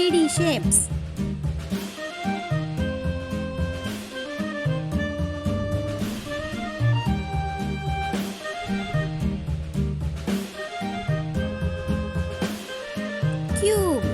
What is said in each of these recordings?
3D shapes. Cube.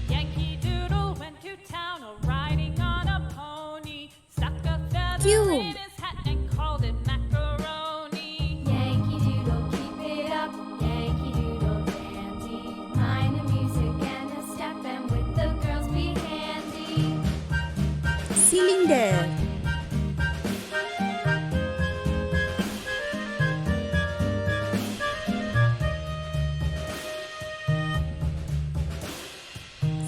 Yankee Doodle went to town riding on a pony. Stuck a feather Cube. in his hat and called it macaroni. Yankee Doodle, keep it up. Yankee Doodle dandy. Mind the music and a step, and with the girls be handy. Cylinder.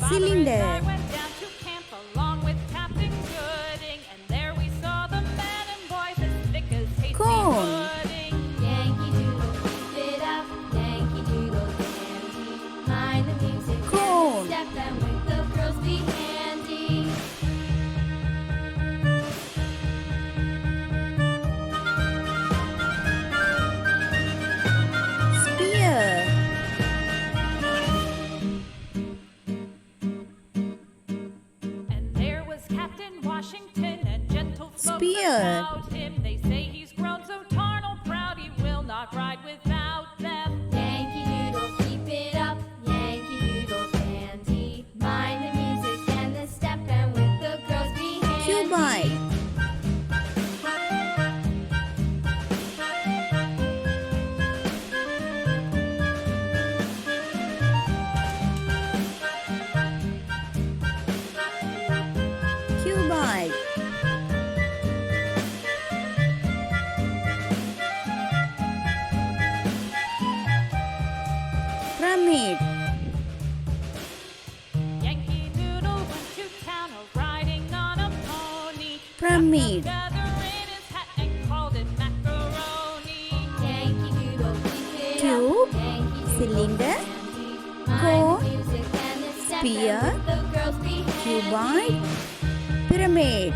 Cylinder. I went down to camp along with Captain Gooding, and there we saw the men and boys as thick as hasty Cone. pudding. Yankee Doodle, keep it up. Yankee Doodle dandy. Mind the music Cone. and a step, and with the girls be handy. Spear. And there was Captain Washington and gentle folks Spear. about him. They say he's grown so tarnal proud he will not ride without them. Yankee Doodle, keep it up. Yankee Doodle dandy. Mind the music and the step, and with the girls be handy. Cuboid. Cuboid. Pyramid. Yankee Doodle went to town riding on a pony. Pyramid. Feather in his hat and called it macaroni. Yankee Doodle, keep it Cube. up. Yankee Doodle Cylinder. dandy. Cone. Mind the music and the step, Spear. and with the girls be handy. Cuboid. Pyramid.